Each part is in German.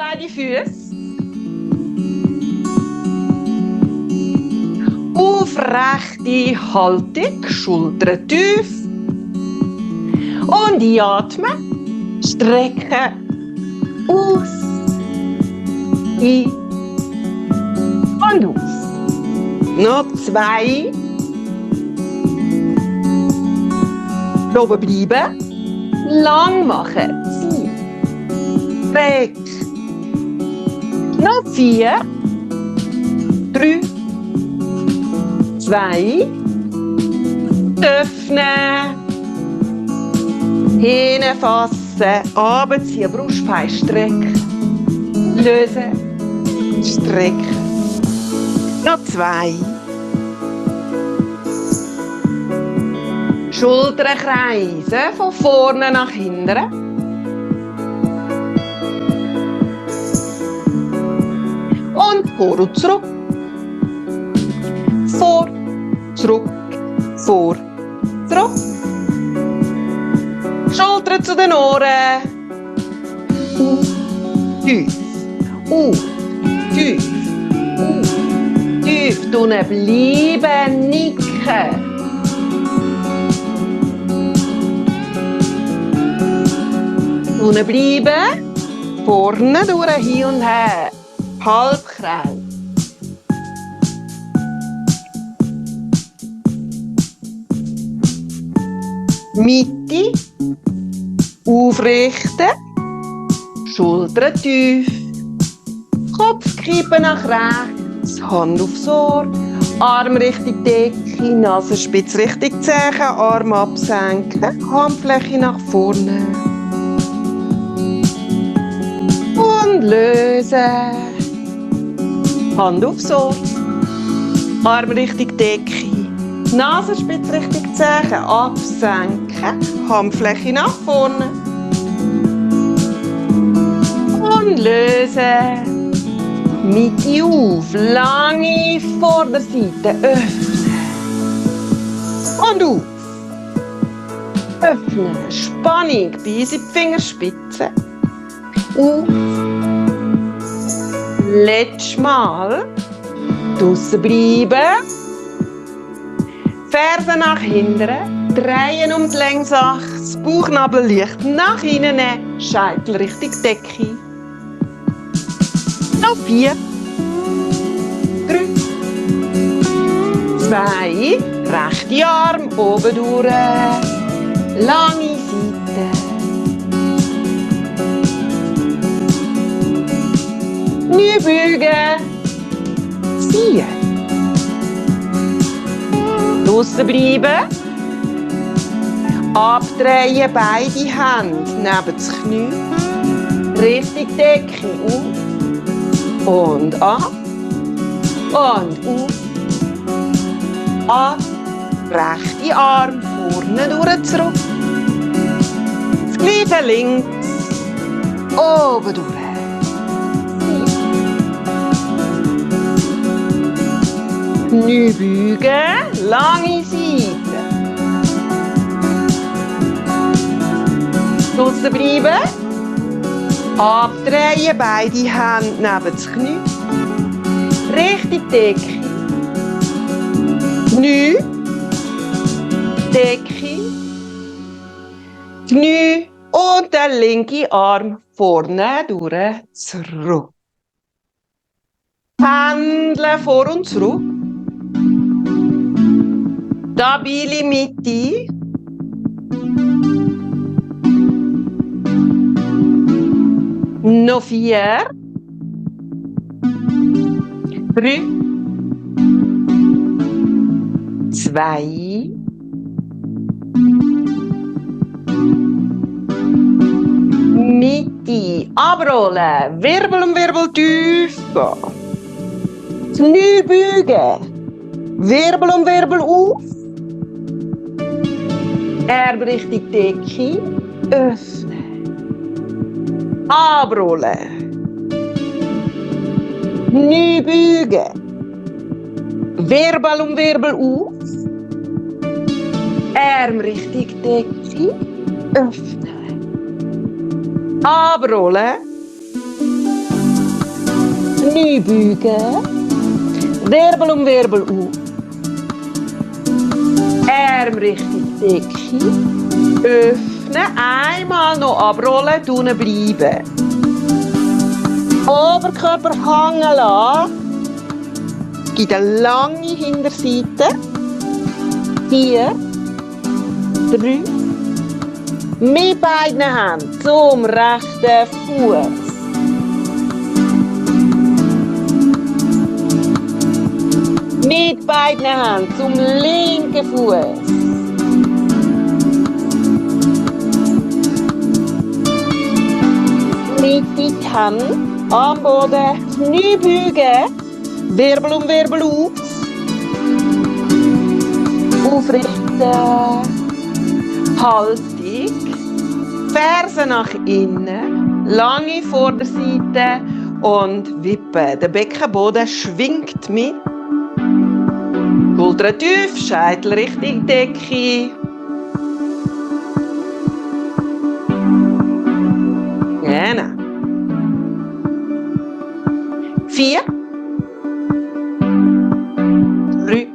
beide Füße. Aufrechte Haltung, Schultern tief. Und einatmen, strecken, aus, ein und aus. Noch 2. Oben bleiben, lang machen, ziehen, weg. Noch 4, 3, 2, öffnen, hinfassen, runterziehen, Brustbein strecken, lösen, strecken. Noch 2. Schultern kreisen, von vorne nach hinten. Und vor und zurück. Vor, zurück, vor, zurück. Schultern zu den Ohren. Tief, tief, tief. Unten bleiben, nicken. Unten bleiben, vorne durch, hin und her, Halbkreis. Mitte, aufrichten, Schultern tief, Kopf kippen nach rechts, Hand aufs Ohr, Arm Richtung Decke, Nasenspitze Richtung Zehen, Arm absenken, Handfläche nach vorne. Und lösen. Hand aufs Ohr. Arm Richtung Decke. Nasenspitze Richtung Zehen. Absenken. Handfläche nach vorne. Und lösen. Mitte auf. Lange Vorderseite. Öffnen. Und auf. Öffnen. Spannung bis in die Fingerspitze. Auf. Letztes Mal. Draussen bleiben. Fersen nach hinten. Drehen um die Längsachse. Bauchnabel leicht nach innen nehmen. Scheitel Richtung Decke. Noch 4. 3. 2. Rechte Arm oben durch. Lange Seite. Knie beugen. Ziehen. Draussen bleiben. Abdrehen, beide Hände neben das Knie. Richtung Decke auf. Und ab. Und auf. Ab. Rechte Arm vorne durch zurück. Das gleiche links. Oben durch. Knie beugen, lange Seite. Draussen bleiben. Abdrehen, beide Hände neben das Knie. Richtung Decke. Knie. Decke. Knie. Und der linke Arm vorne durch zurück. Pendeln vor und zurück. Stabile Mitte. Noch 4. 3. 2. Mitte. Abrollen. Wirbel um Wirbel tief gehen. Knie beugen. Wirbel um Wirbel auf. Arm Richtung Decke. Öffnen. Abrollen. Knie beugen. Wirbel um Wirbel auf. Arm Richtung Decke. Öffnen. Abrollen. Knie beugen. Wirbel um Wirbel auf. Arm Richtung Decke. Öffnen. Einmal noch abrollen, unten bleiben. Oberkörper hängen lassen. Gibt eine lange Hinterseite. 4, 3. Mit beiden Händen zum rechten Fuß. Mit beiden Händen zum linken Fuß. Mit den Händen am Boden, Knie beugen, Wirbel um Wirbel auf. Aufrichten, Haltung, Fersen nach innen, lange Vorderseite und wippen. Der Beckenboden schwingt mit. Schultern tief, Scheitel Richtung Decke. Genau. 4, 3.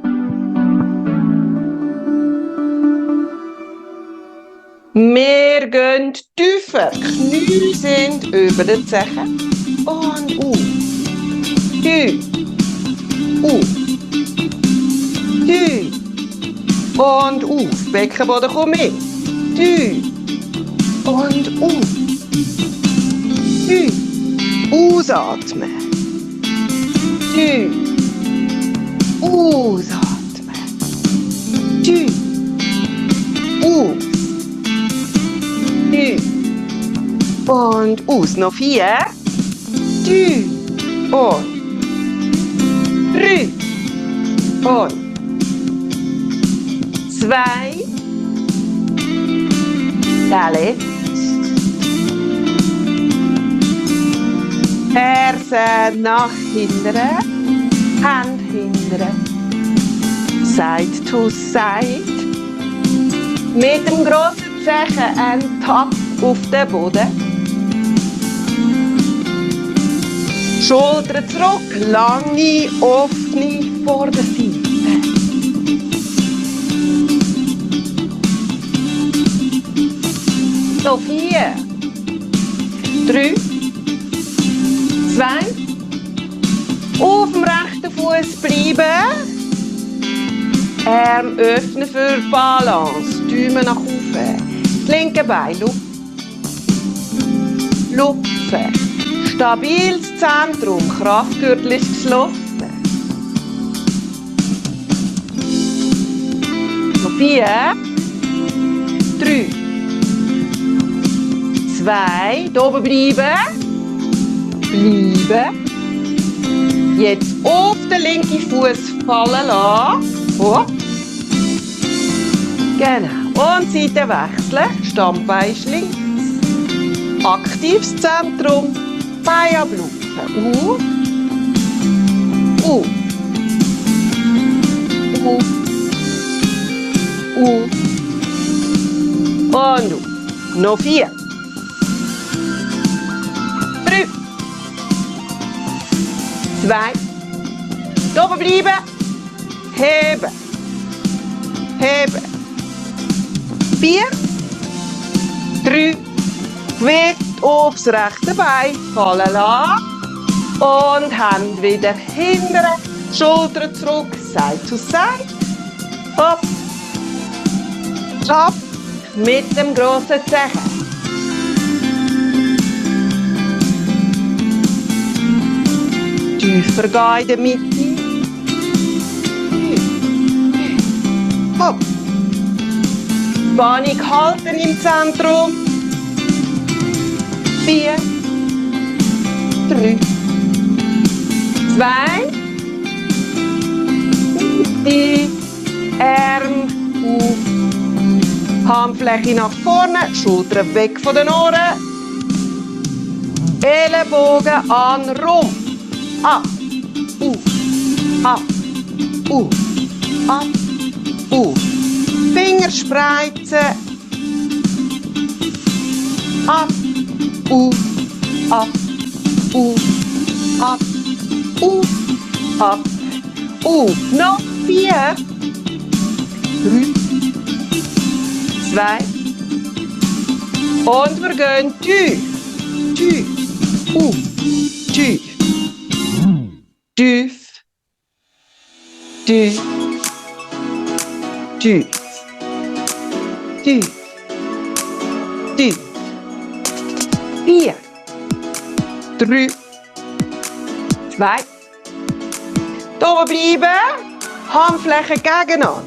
Wir gehen tiefer. Knie sind über den Zehen. Und auf. Tief. Auf. Tief. Und auf. Beckenboden kommt mit. Tief. Und auf. Tief. Ausatmen. Tief. Ausatmen. Tief. Auf. Tief. Und aus. Noch 4. Tief. Und 3. Und 2. Der letzte. Fersen nach hinten. Hand hinten. Side to side. Mit dem grossen Zehen ein Tap auf den Boden. Schultern zurück, lange, offene Vorderseite. So 4, 3, 2. Auf dem rechten Fuß bleiben. Arm öffnen für Balance. Daumen nach oben. Das linke Bein lupfen. Lupfen. Stabiles Zentrum. Kraftgürtel ist geschlossen. Noch 4, 3, 2. Hier oben bleiben. Bleiben. Jetzt auf den linken Fuß fallen lassen. Hopp. Genau. Und Seite wechseln. Stammbein ist links. Aktives Zentrum. Bein ablupfen. Auf. Und auf. Noch 4. 3. 2. Hier oben bleiben. Heben. Heben. 4. 3. Gewicht aufs rechte Bein fallen lassen. Und Hände wieder hinten. Schultern zurück. Side to side. Hopp. Ab. Mit dem grossen Zehen. Tiefer gehen in der Mitte. Hopp. Spannung halten im Zentrum. 4, 3, 2. Die Arme auf. Handfläche nach vorne, Schultern weg von den Ohren. Ellenbogen an Rumpf. Ab, ab, ab, Finger spreizen. Ab, ab, ab, Auf, ab, auf. Noch 4, 3, 2. Und wir gehen tief, tief, auf, tief, tief, tief, tief, tief, tief. 4, 3, 2. Da oben bleiben. Handflächen gegeneinander.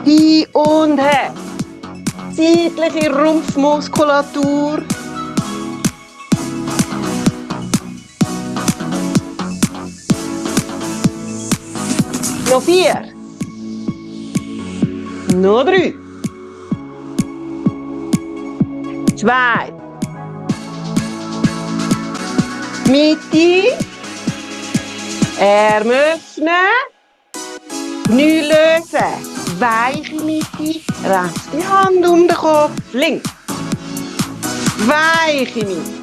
Hin und her. Seitliche Rumpfmuskulatur. Noch 4. Noch 3. 2. Mitte. Arme öffnen. Knie lösen. Weiche Mitte. Rechte Hand um den Kopf. Links. Weiche Mitte.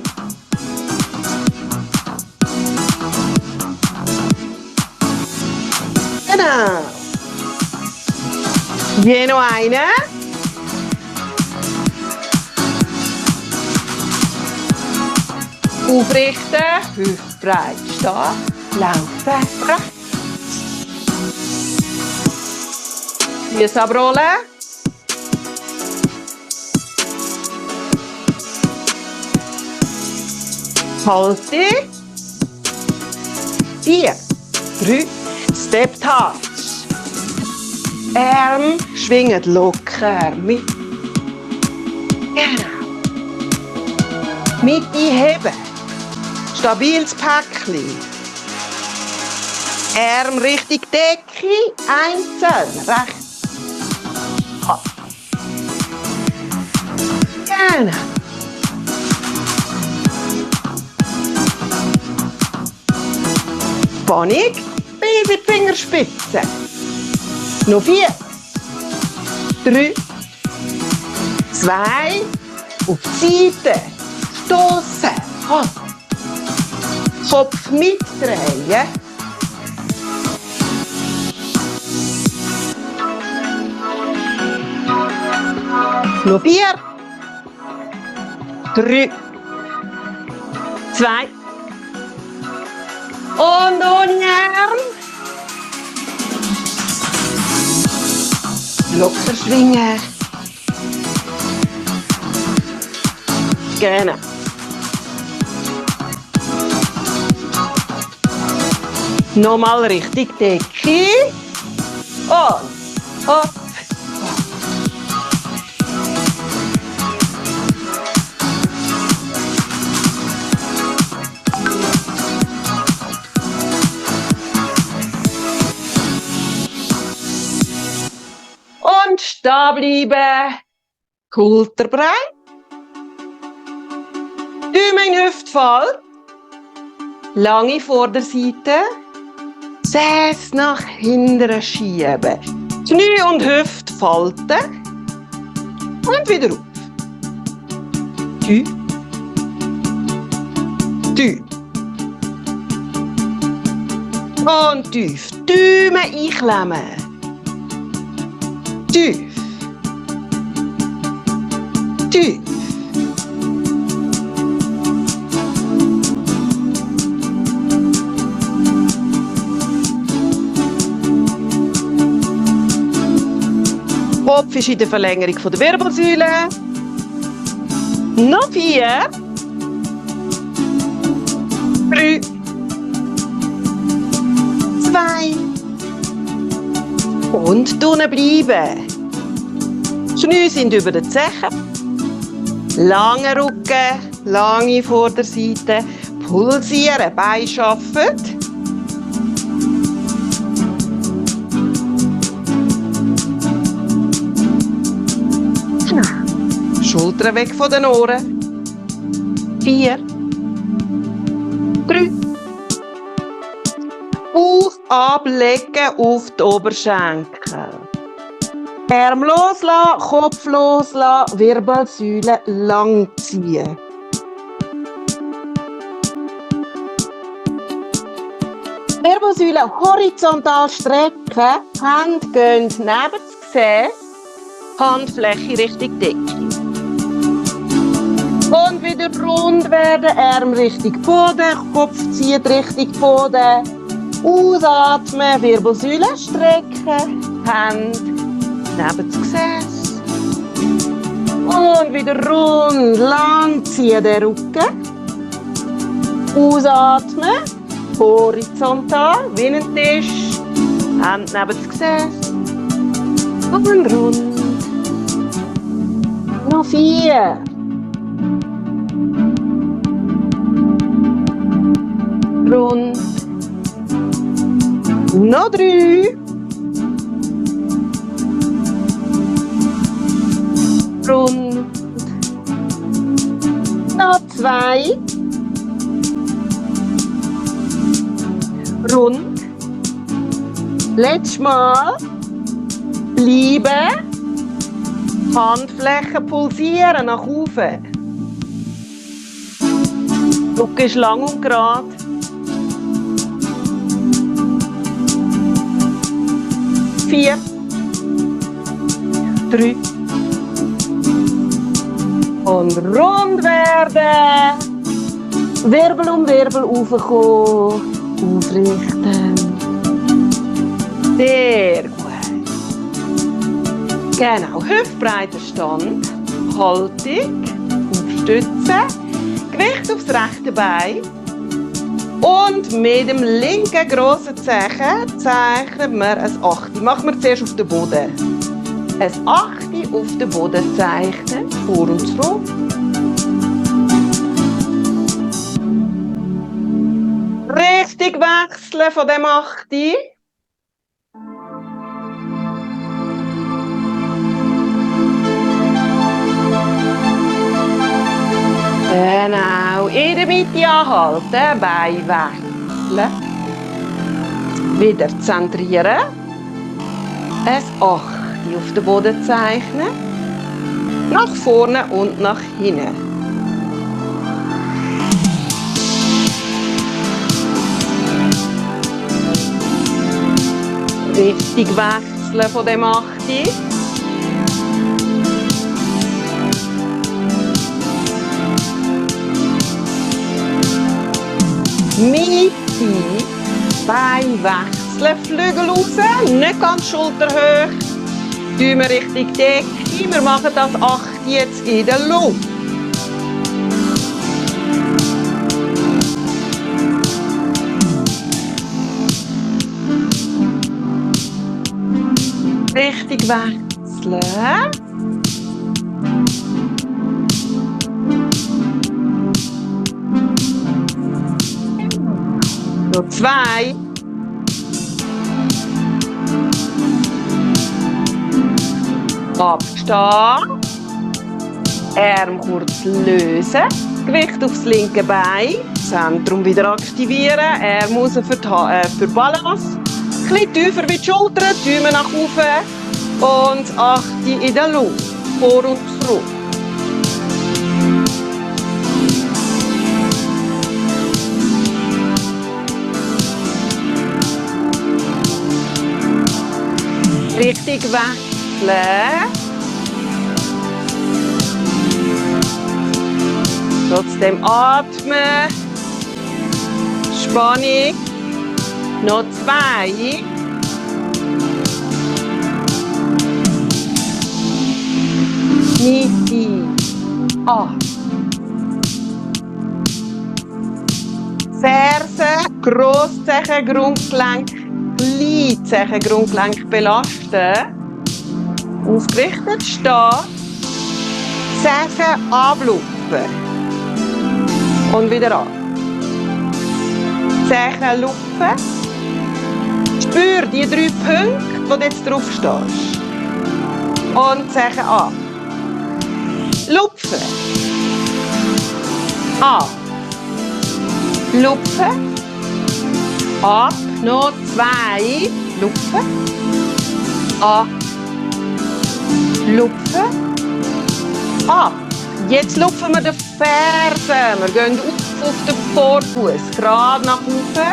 Genau. Hier noch eine. Aufrichten, hüftbreit stehen, laufen, rechts. Füße abrollen. Halte. 4, 3, Step Touch. Arm schwingen locker mit. Genau. Mitte heben. Stabiles Päckchen. Arm Richtung Decke. Einzeln. Rechts. Genau. Spannung. Bis in die Fingerspitze. Noch 4. 3. 2. Auf die Seite. Stossen. Kopf mitdrehen. Noch 4. 3. 2. Und ohne Arm. Locker schwingen. Genau. Nochmal Richtung Decke. Und hopp. Und stehen bleiben. Schulterbreit. Daumen in Hüftfall. Lange Vorderseite. Gesäß nach hinten schieben. Knie und Hüfte falten. Und wieder auf. Tief. Tief. Und tief. Daumen einklemmen. Tief. Tief. Kopf ist in der Verlängerung der Wirbelsäule. Noch 4. 3. 2. Und unten bleiben. Die Knie sind über den Zehen. Lange Rücken, lange Vorderseite. Pulsieren, Beine arbeiten. Schultern weg von den Ohren. 4. 3. Fuß ablegen auf die Oberschenkel. Arm loslassen, Kopf loslassen, Wirbelsäule lang ziehen. Wirbelsäule horizontal strecken, Hände gehen neben das Gesäß, Handfläche Richtung Decke. Und wieder rund werden, Arm Richtung Boden, Kopf zieht Richtung Boden. Ausatmen, Wirbelsäule strecken, Hände neben das Gesäß. Und wieder rund, lang ziehen den Rücken. Ausatmen, horizontal, wie ein Tisch, Hände neben das Gesäß. Und rund. Noch 4. Rund. Noch 3. Rund. Noch 2. Rund. Letztes Mal. Bleiben. Handflächen pulsieren nach oben. Rücken ist lang und gerade. 4, 3 und rund werden. Wirbel um Wirbel raufkommen. Aufrichten. Sehr gut. Genau, hüftbreiter Stand. Haltung. Aufstützen. Gewicht aufs rechte Bein. Und mit dem linken grossen Zeichen zeichnen wir ein Achti. Machen wir zuerst auf den Boden. Ein Achti auf den Boden zeichnen. Vor und zurück. Richtig wechseln von dem Achti. Genau, in der Mitte anhalten, Bein wechseln. Wieder zentrieren. Ein Achti auf den Boden zeichnen. Nach vorne und nach hinten. Richtig wechseln von dem Achti. Mitte, Bein wechseln, Flügel raus, nicht ganz schulterhoch. Tun wir Richtung Decke. Wir machen das 8 jetzt in der Luft. Richtig wechseln. Noch 2. Abstehen. Arm kurz lösen. Gewicht aufs linke Bein. Zentrum wieder aktivieren. Arm raus für Balance. Ein bisschen tiefer wie die Schultern. Daumen nach oben. Und 8 in der Luft. Vor und zurück. Richtig wechseln. Trotzdem atmen. Spannung. Noch 2. Mitte. Ferse, Grosszehen, Grundgelenk, Kleinzehen, Grundgelenk belasten. Ausgerichtet stehen. Zehen ablupfen. Und wieder an. Zehen lupfen. Spür die 3 Punkte, wo du jetzt drauf stehst. Und Zehen an. Lupfen. An. Lupfen. Ab. Noch 2. Lupfen. Ab. Lupfen. Ab. Jetzt lupfen wir die Fersen. Wir gehen auf den Vorfuß. Gerade nach oben.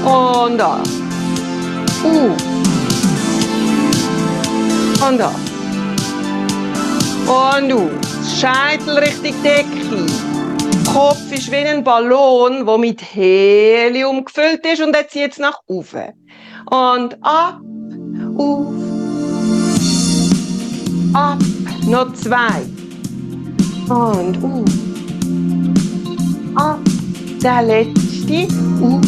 Und ab. Und ab. Und aus. Scheitel Richtung Decke. Kopf ist wie ein Ballon, der mit Helium gefüllt ist und er zieht es nach oben. Und ab, auf, ab. Noch 2. Und auf, ab. Der letzte, auf.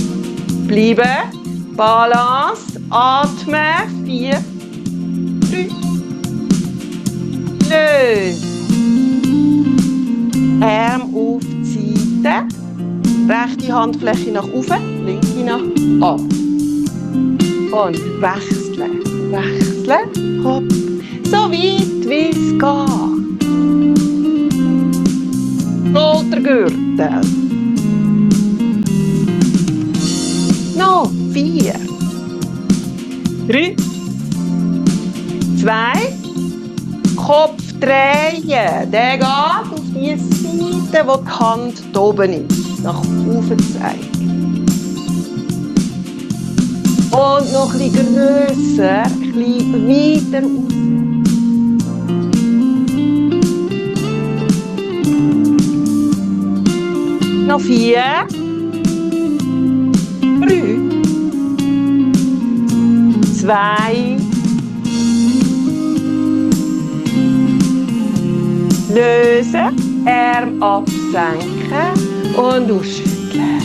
Bleiben. Balance. Atmen. 4, 3. Lösen. Arm auf die Seite. Rechte Handfläche nach oben, linke nach unten. Und wechseln. Wechseln. Hopp. So weit wie es geht. Schultergürtel. Noch 4. 3. 2. Kopf drehen. Der geht auf die Seite, wo die Hand da oben ist. Nach oben zeigen. Und noch ein bisschen grösser, ein bisschen weiter raus. Noch 4. 3. 2. Lösen, Arm absenken und ausschütteln.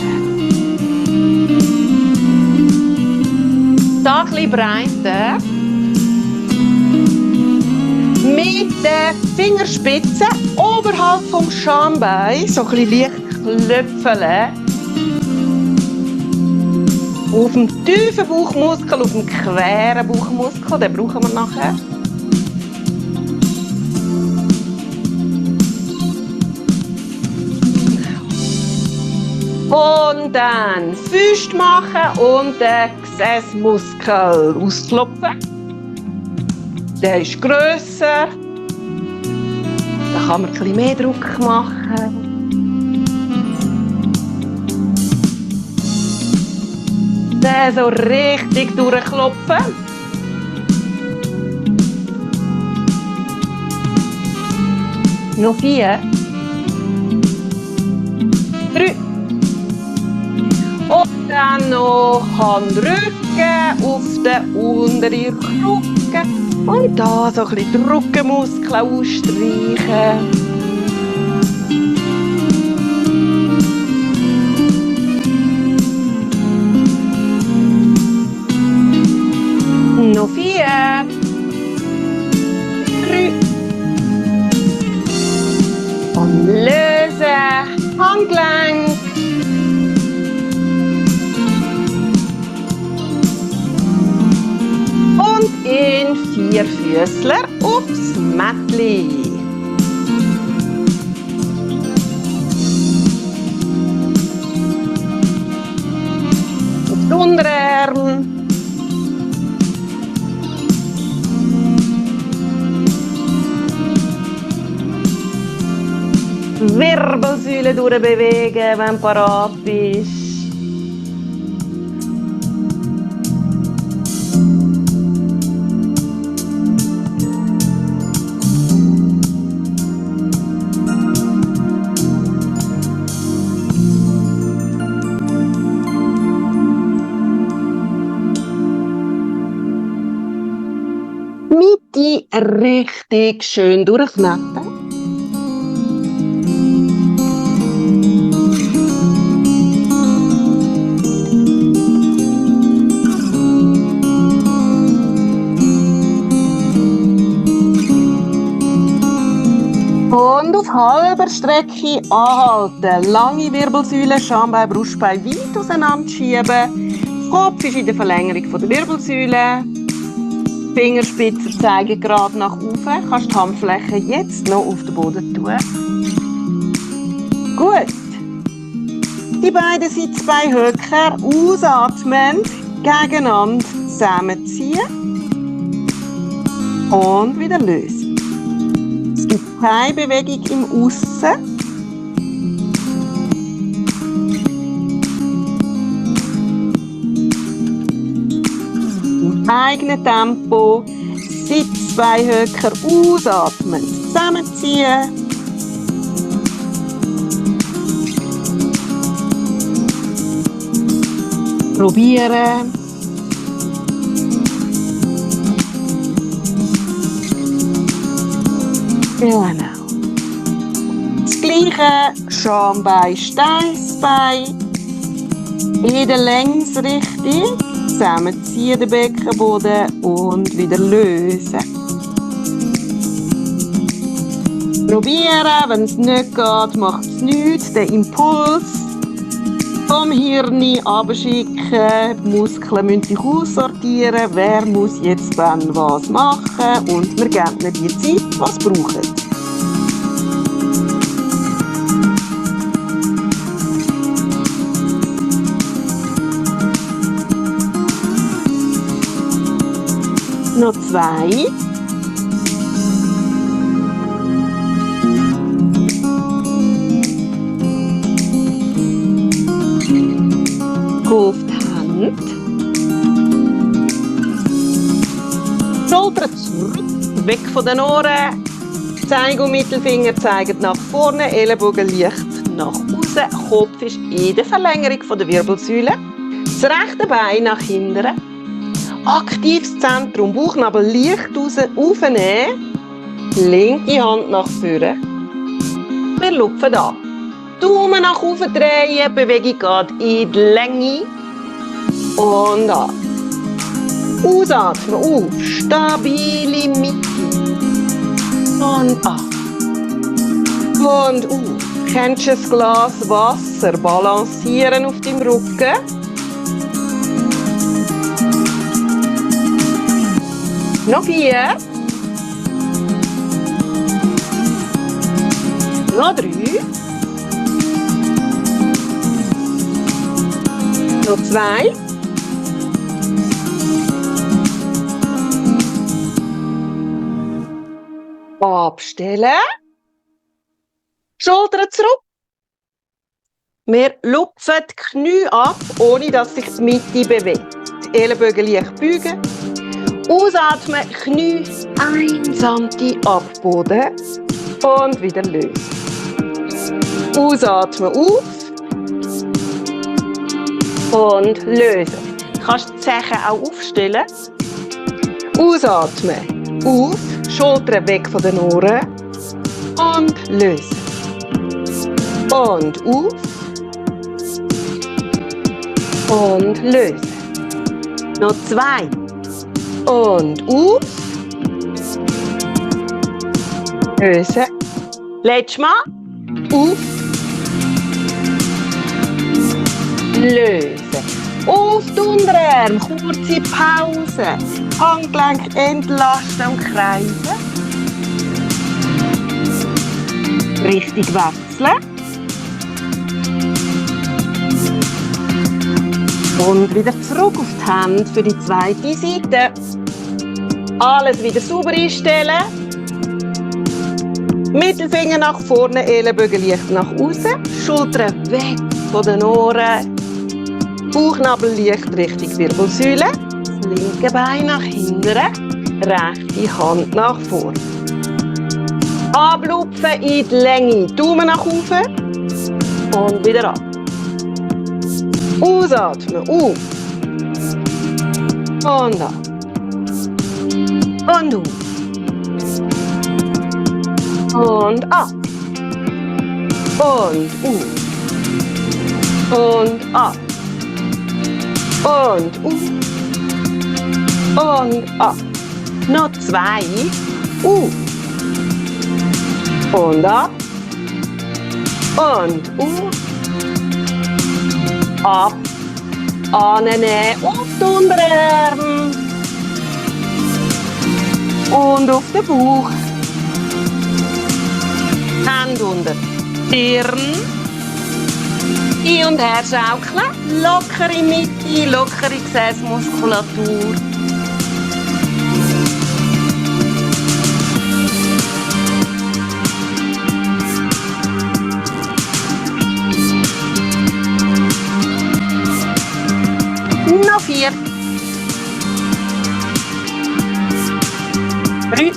Da ein bisschen breiter. Mit den Fingerspitzen oberhalb vom Schambein so ein bisschen leicht klöpfeln. Auf dem tiefen Bauchmuskel, auf dem queren Bauchmuskel, den brauchen wir nachher. Und dann Füße machen und den Gesäßmuskel ausklopfen. Der ist grösser. Da kann man ein bisschen mehr Druck machen. Den so richtig durchklopfen. Noch 4. 3. Und dann noch Handrücken auf den unteren Rücken. Und da so ein bisschen die Rückenmuskeln ausstreichen. Noch 4. 3. Und lösen. Handgelenk. Und in 4 Füßler aufs Mättli. Auf die Unterarme. Wirbelsäule durchbewegen, wenn du parat bist. Mitte richtig schön durchknacken. Und auf halber Strecke anhalten. Lange Wirbelsäule, Schambein, Brustbein weit auseinander schieben. Kopf ist in der Verlängerung von der Wirbelsäule. Fingerspitzen zeigen gerade nach oben. Kannst die Handfläche jetzt noch auf den Boden tun. Gut. Die beiden Sitzbeinhöcker ausatmen, gegeneinander zusammenziehen und wieder lösen. Es gibt keine Bewegung im Aussen. eigenen Tempo. Sitzbeinhöcker ausatmen, zusammenziehen. Probieren. Genau. Das gleiche Schambein, Steißbein. In der Längsrichtung. Zusammenziehen den Beckenboden und wieder lösen. Probieren, wenn es nicht geht, macht es nichts. Den Impuls vom Hirn abschicken. Die Muskeln müssen sich aussortieren. Wer muss jetzt wann was machen? Und wir geben ihnen die Zeit, was sie brauchen. Noch 2. Auf die Hand. Schultern zurück, weg von den Ohren. Zeige und Mittelfinger zeigen nach vorne, Ellenbogen leicht nach außen. Kopf ist in der Verlängerung von der Wirbelsäule. Das rechte Bein nach hinten. Aktives Zentrum, Bauchnabel leicht raus, aufnehmen. Linke Hand nach vorne. Wir lupfen an. Daumen nach oben drehen, Bewegung geht in die Länge. Und an. Ausatmen, auf, stabile Mitte. Und an. Und auf. Kennst du ein Glas Wasser? Balancieren auf deinem Rücken. Noch 4. Noch 3. Noch 2. Abstellen. Schultern zurück. Wir lupfen die Knie ab, ohne dass sich die Mitte bewegt. Die Ellenbogen leicht beugen. Ausatmen, Knie einsamte Abboden und wieder lösen. Ausatmen auf und lösen. Du kannst die Zehen auch aufstellen. Ausatmen, auf, Schultern weg von den Ohren und lösen. Und auf und lösen. Noch 2. Und auf. Lösen. Letztes Mal. Auf. Lösen. Auf die Unterarme. Kurze Pause. Handgelenk entlasten und kreisen. Richtung wechseln. Und wieder zurück auf die Hände für die zweite Seite. Alles wieder sauber einstellen. Mittelfinger nach vorne, Ellenbogen leicht nach außen. Schultern weg von den Ohren. Bauchnabel leicht Richtung Wirbelsäule. Das linke Bein nach hinten. Rechte Hand nach vorne. Ablupfen in die Länge. Daumen nach oben. Und wieder ab. Ausatmen, auf. Und ab. Und auf. Und ab. Und auf. Und ab. Und auf. Und ab. Noch 2. Auf. Und ab. Und auf. Ab. Annehmen auf die Unterarme. Und auf den Bauch. Hände unter Stirn. Hin und her schaukeln. Lockere Mitte, lockere Gesäßmuskulatur. Noch 4. 3.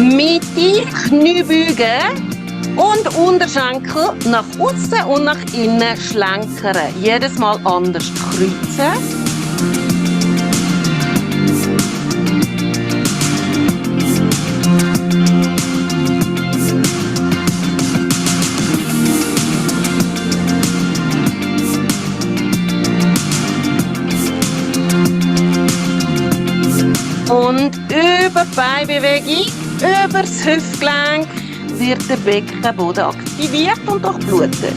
Mitte, Knie beugen und Unterschenkel nach außen und nach innen schlenkern. Jedes Mal anders kreuzen. Und über die Beinbewegung, über das Hüftgelenk wird der Beckenboden aktiviert und durchblutet.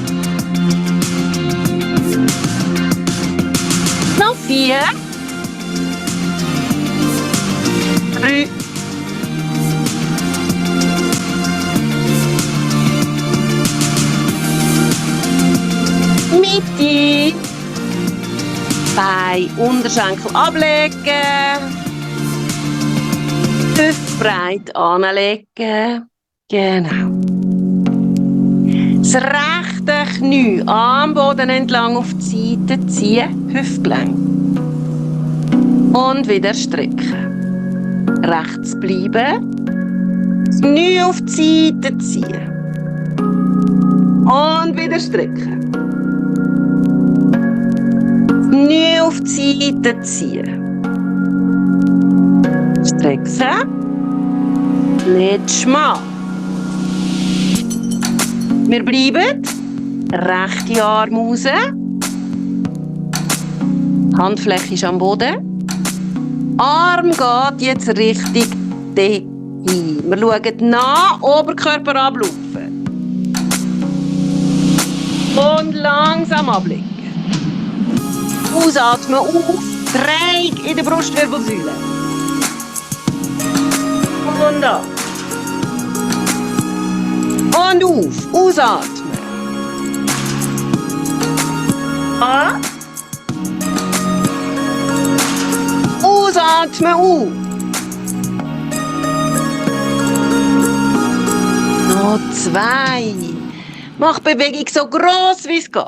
Noch 4. 3. 2. Mitte. Beine, Unterschenkel ablegen. Hüftbreit anlegen. Genau. Das rechte Knie am Boden entlang auf die Seite ziehen. Hüftgelenk. Und wieder strecken. Rechts bleiben. Das Knie auf die Seite ziehen. Und wieder strecken. Das Knie auf die Seite ziehen. Strecken. Letztes Mal. Wir bleiben. Rechte Arm raus. Handfläche ist am Boden. Arm geht jetzt Richtung Decke. Wir schauen nach, Oberkörper ablupfen. Und langsam abliegen. Ausatmen auf. Dreieck in der Brustwirbelsäule. Und ab. Und auf. Ausatmen. Ab. Ausatmen auf. Noch 2. Mach die Bewegung so gross wie es geht.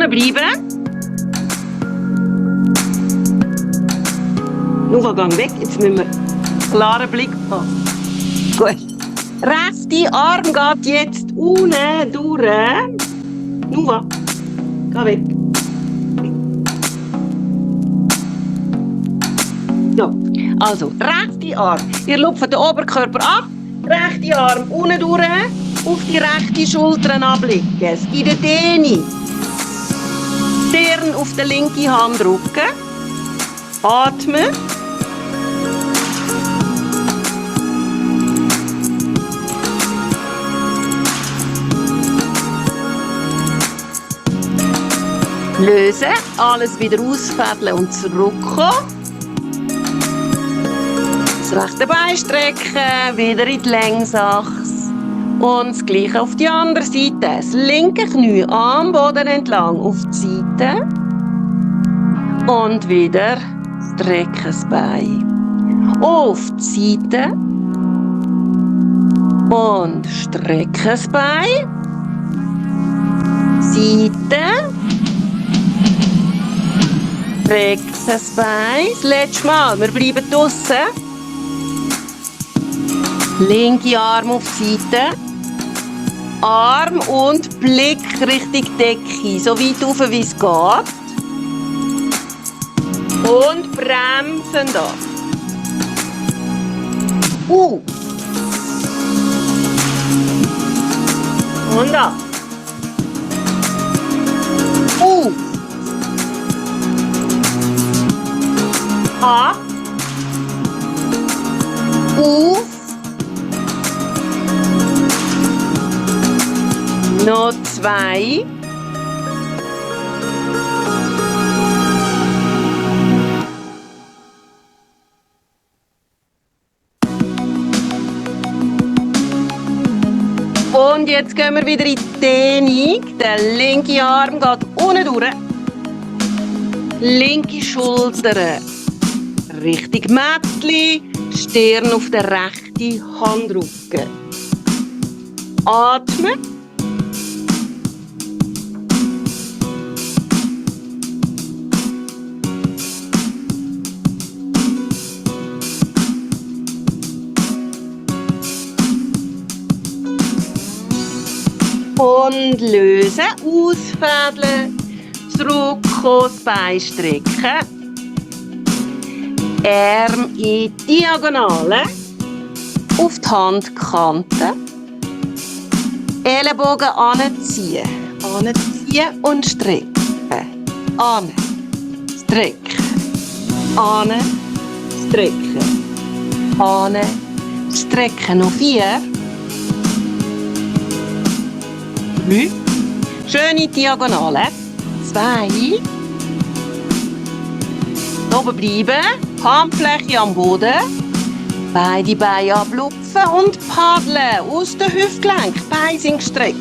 Bleiben. Nur gang weg, jetzt müssen wir einen klaren Blick haben. Gut. Rechte Arm geht jetzt unten durch. Nuva, geh weg. So, also rechte Arm. Ihr lupft den Oberkörper ab, rechte Arm unten durch, auf die rechte Schulter ablegen. Es gibt eine Dehnung. Stirn auf die linke Hand drücken. Atmen. Lösen. Alles wieder ausfädeln und zurückkommen. Das rechte Bein strecken. Wieder in die Längsachse. Und das Gleiche auf die andere Seite. Das linke Knie am Boden entlang auf die Seite. Und wieder strecken das Bein. Auf die Seite. Und strecken das Bein. Seite. Strecken das Bein. Das letzte Mal. Wir bleiben draussen. Linke Arm auf die Seite. Arm und Blick Richtung Decke, so weit rauf wie es geht. Und bremsen da. Und da. Ab. Auf. Noch 2. Und jetzt gehen wir wieder in die Dehnung. Der linke Arm geht unten durch. Linke Schulter Richtig Mätzli, Stirn auf den rechten Handrücken. Atmen. Und lösen, ausfädeln, zurückkommen, das Bein strecken. Arm in Diagonale, auf die Handkante. Ellenbogen anziehen, anziehen und strecken. An, strecken, an, strecken, an, strecken. Noch 4. 3. Schöne Diagonale. 2. Oben bleiben. Handfläche am Boden. Beide Beine ablupfen und paddeln aus den Hüftgelenk. Beine sind gestreckt.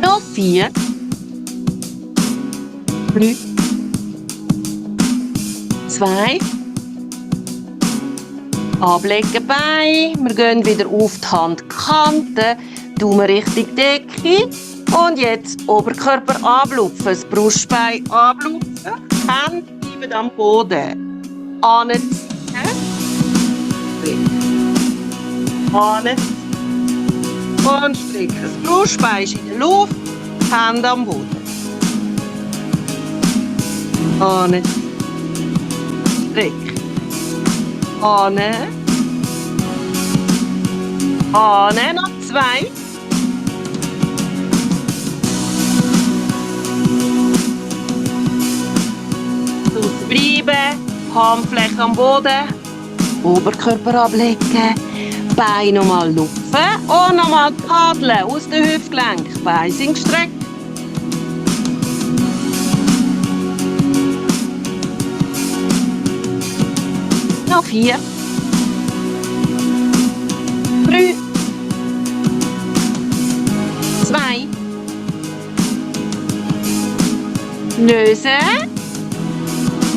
Noch 4. 3. 2. Ablegen Bein. Wir gehen wieder auf die Handkante. Daumen Richtung Decke. Und jetzt Oberkörper ablupfen. Das Brustbein ablupfen. Hände bleiben am Boden. Anziehen. Anziehen. Und strecken. Das Brustbein ist in der Luft. Hände am Boden. Anziehen. Strecken. Ane. Ane, noch 2. Bleiben, Handfläche am Boden, Oberkörper ablegen, Beine nochmal lupfen und nochmal paddeln aus den Hüftgelenk. Beine sind gestreckt. Noch 4. 3. 2. Lösen.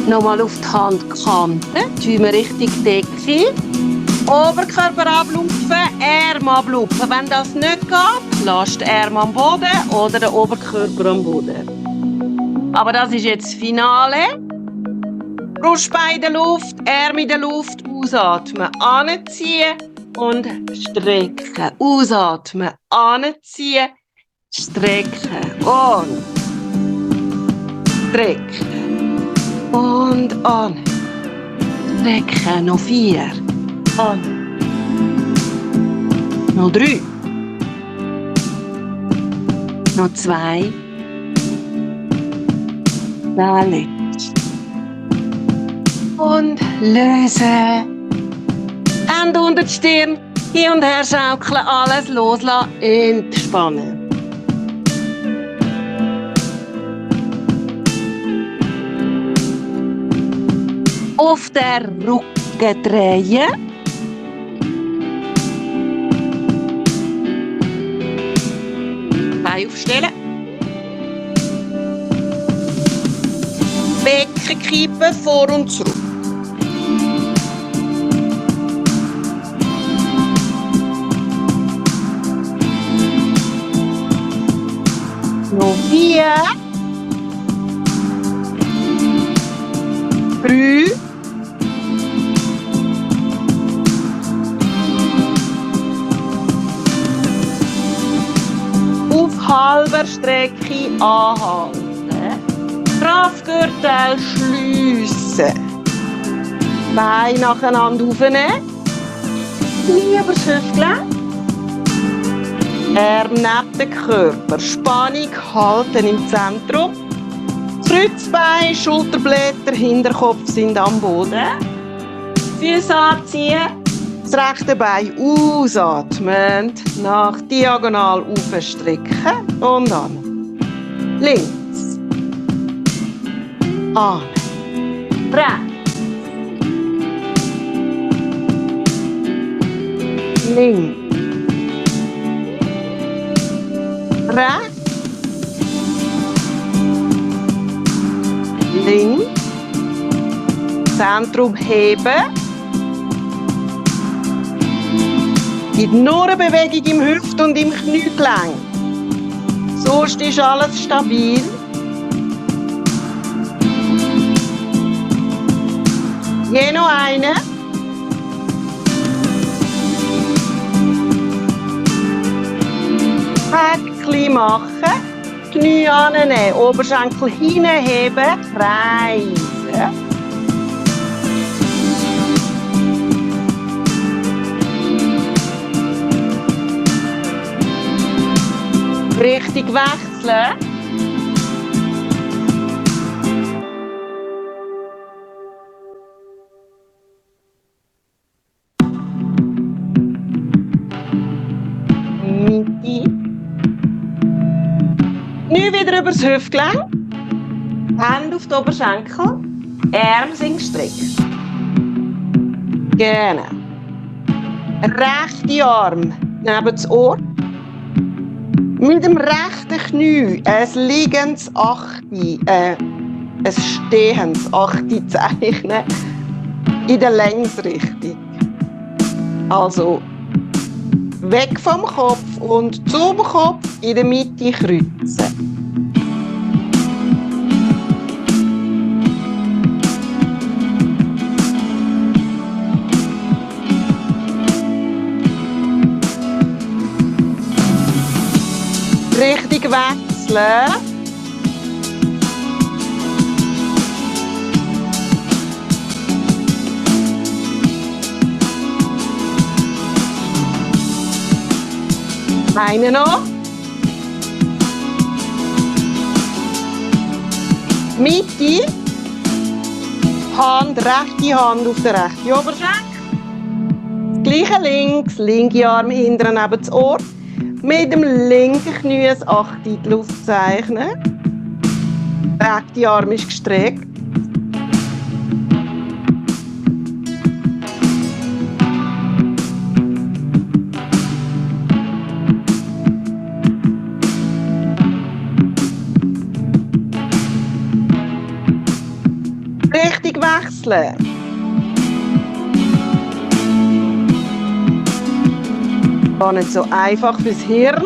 Nochmal auf die Handkante. Tun wir Richtung Decke. Oberkörper ablupfen, Arm ablupfen. Wenn das nicht geht, lasst den Arm am Boden oder den Oberkörper am Boden. Aber das ist jetzt das Finale. Brustbein in der Luft, Arm in der Luft, ausatmen, anziehen und strecken. Ausatmen, anziehen, strecken und strecken und an. Strecken, noch 4. An. Noch 3. Noch 2. Da liegt. Und lösen. Hände unter die Stirn. Hin und her schaukeln. Alles loslassen. Entspannen. Auf den Rücken drehen. Beine aufstellen. Becken kippen, vor und zurück. Noch 4. 3. 'Auf halber Strecke anhalten. Kraftgürtel schliessen. Beine nacheinander aufnehmen. Knie über das Hüftgelenk. Arm neben den Körper. Spannung halten im Zentrum. Kreuzbein, Schulterblätter, Hinterkopf sind am Boden. Füße anziehen. Das rechte Bein ausatmend. Nach diagonal aufstrecken. Und an. Links. An. Rechts. Links. rechts, links, Zentrum heben. Gibt nur eine Bewegung im Hüft- und im Kniegelenk. Sonst ist alles stabil. Je noch eine. Päckchen machen. Knie annehmen, Oberschenkel hinheben, kreisen. Richtig wechseln. Mitte. Knie wieder übers Hüftgelenk. Hände auf die Oberschenkel. Arme sind gestreckt. Genau. Rechte Arm neben das Ohr. Mit dem rechten Knie ein liegendes Achte, ein stehendes Achte zeichnen in der Längsrichtung. Also weg vom Kopf und zum Kopf in der Mitte kreuzen. Richtig wechseln. Eine noch. Mitte. Hand, rechte Hand auf der rechten Oberschenkel. Das gleiche links, linke Arm hinten neben das Ohr. Mit dem linken Knie ein Acht in die Luft zeichnen. Der rechte Arm ist gestreckt. Richtig wechseln. Gar nicht so einfach fürs Hirn.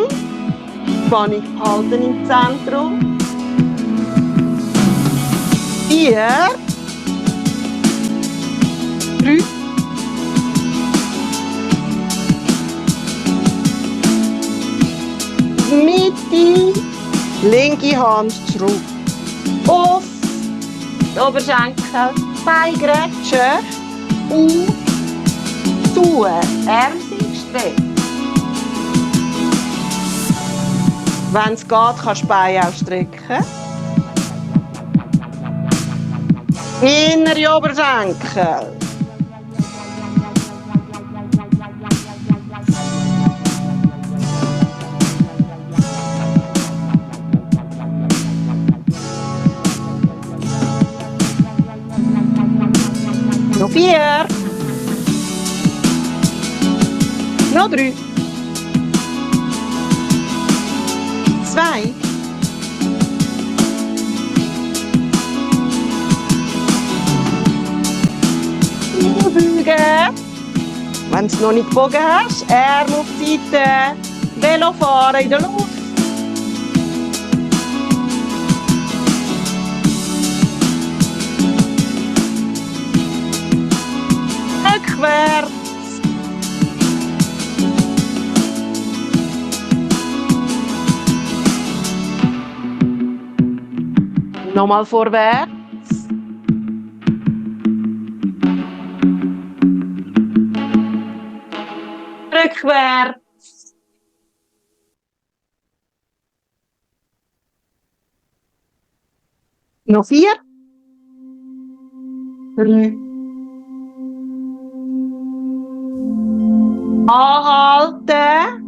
Spannung halten im Zentrum. 4. 3. Mitte. Linke Hand zurück. Auf die Oberschenkel. Beine grätschen. Und zu. Arme sind gestreckt. Wenn es geht, kannst du die Beine auch strecken. Innere Oberschenkel. Noch 4. Noch 3. 2. Beugen. Wenn du es noch nicht gebogen hast, Arme auf die Seite. Velo fahren in der Luft. Rückwärts. Nochmal vorwärts. Rückwärts. Noch 4. 3. Anhalten.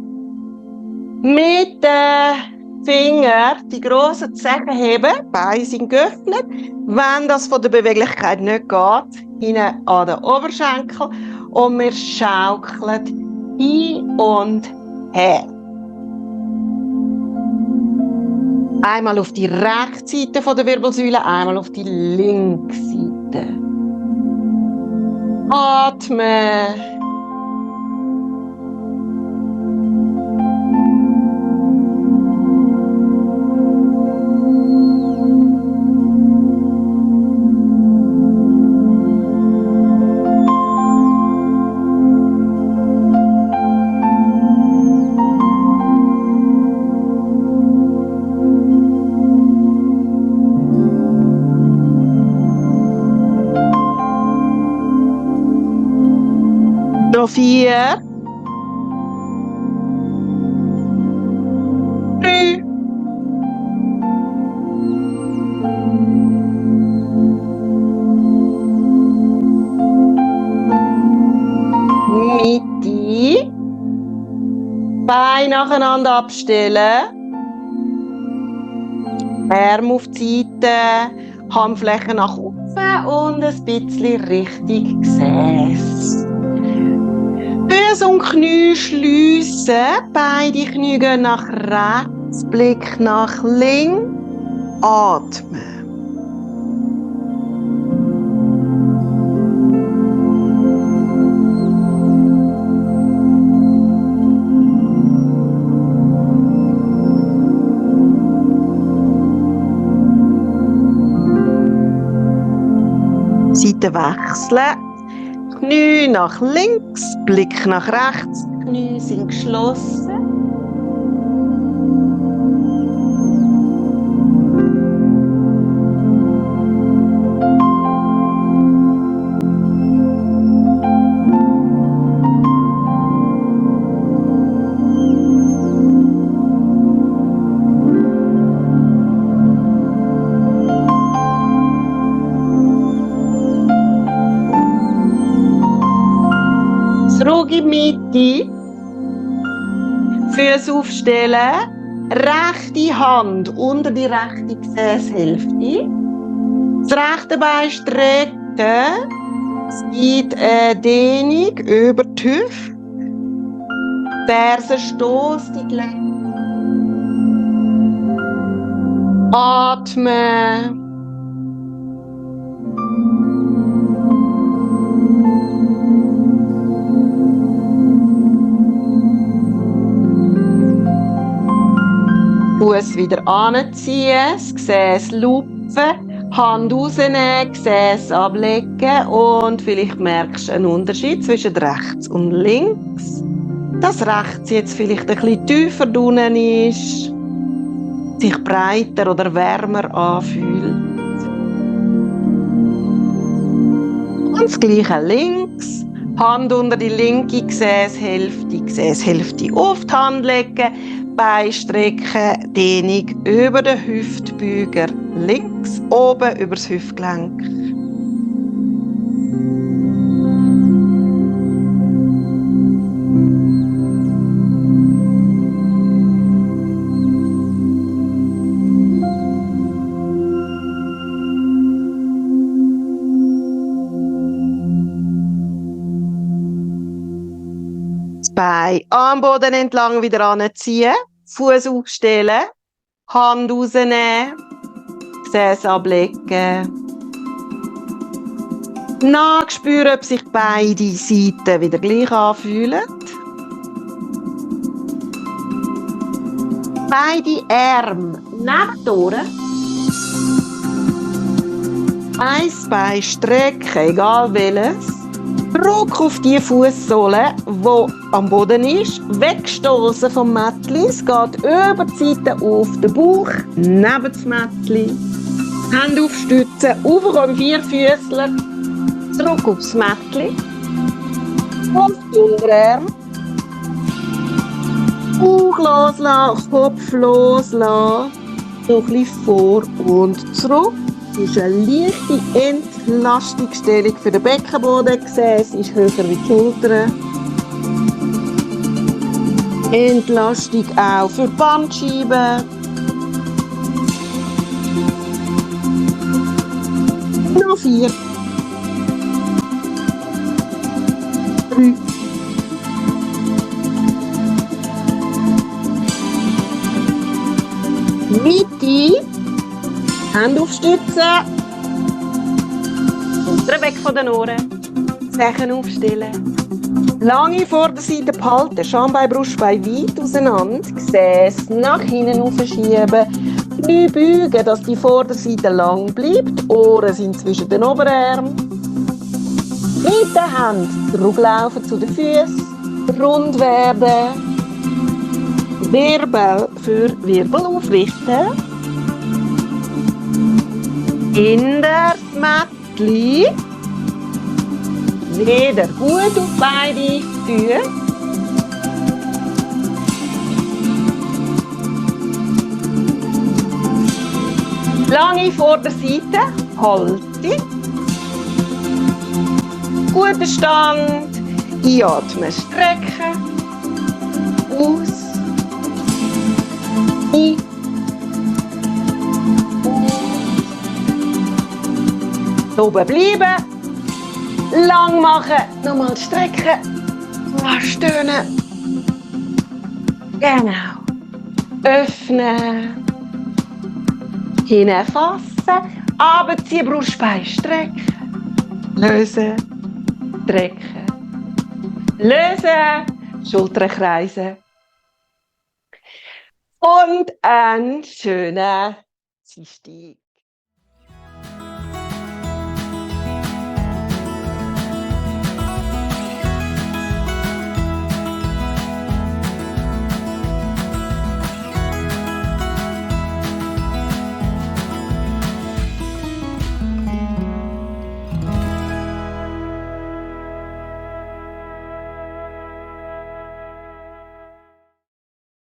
Mit den Fingern die grossen Zehen heben. Die Beine sind geöffnet. Wenn das von der Beweglichkeit nicht geht, hinten an den Oberschenkel. Und wir schaukeln hin und her. Einmal auf die rechte Seite von der Wirbelsäule, einmal auf die linke Seite. Atmen. Noch 4. 3. 2. Beine nacheinander abstellen. Arme auf die Seite, Handflächen nach oben und ein bisschen Richtung Gesäß. Füße und Knie schliessen, beide Knie gehen nach rechts, Blick nach links, atmen. Seite wechseln. Knie nach links, Blick nach rechts, Knie sind geschlossen. Zurück in die Mitte, Füße aufstellen, rechte Hand unter die rechte Gesäßhälfte, das rechte Bein strecken, es gibt eine Dehnung über die Hüfte, Ferse stoßt in die Länge, atmen. Fuß wieder anziehen, das Gesäß lupfen, Hand rausnehmen, Gesäß ablegen und vielleicht merkst du einen Unterschied zwischen rechts und links. Dass rechts jetzt vielleicht ein bisschen tiefer unten ist, sich breiter oder wärmer anfühlt. Und das Gleiche links. Hand unter die linke Gesäßhälfte auf die Hand legen, Bein strecken, Dehnung über den Hüftbeuger links, oben über das Hüftgelenk. Bein am Boden entlang wieder anziehen, Fuß aufstellen, Hand rausnehmen, Gesäß ablegen. Nachspüren, ob sich beide Seiten wieder gleich anfühlen. Beide Arme neben die Ohren. Ein Bein strecken, egal welches. Druck auf die Fußsohle, die am Boden ist, wegstoßen vom Mättli. Es geht über die Seite auf den Bauch, neben das Mättli. Hände aufstützen, aufkommen, Vierfüßler, zurück aufs Mättli. Und die Unterarme. Bauch loslassen, Kopf loslassen. So ein bisschen vor und zurück. Das ist eine leichte Entlastungsstellung für den Beckenboden. Gesäß ist höher wie die Schultern. Entlastung auch für die Bandscheiben. Noch 4. 3. 2. Weite. Hände aufstützen. Schultern weg von den Ohren. Zehen aufstellen. Lange Vorderseite behalten. Schambein, Brustbein weit auseinander. Gesäß nach hinten aufschieben. Knie beugen, dass die Vorderseite lang bleibt. Die Ohren sind zwischen den Oberarmen. Mit den Händen zurücklaufen zu den Füßen. Rund werden. Wirbel für Wirbel aufrichten. In das Mättli. Wieder gut auf beide Füße. Lange Vorderseite, Haltung. Guter Stand. Einatmen, strecken. Aus. Ein. Oben bleiben. Lang machen. Nochmal strecken. Stöhnen. Genau. Öffnen. Hinfassen. Abziehen, Brustbein strecken. Lösen. Strecken. Lösen. Schultern kreisen. Und einen schönen Dienstag.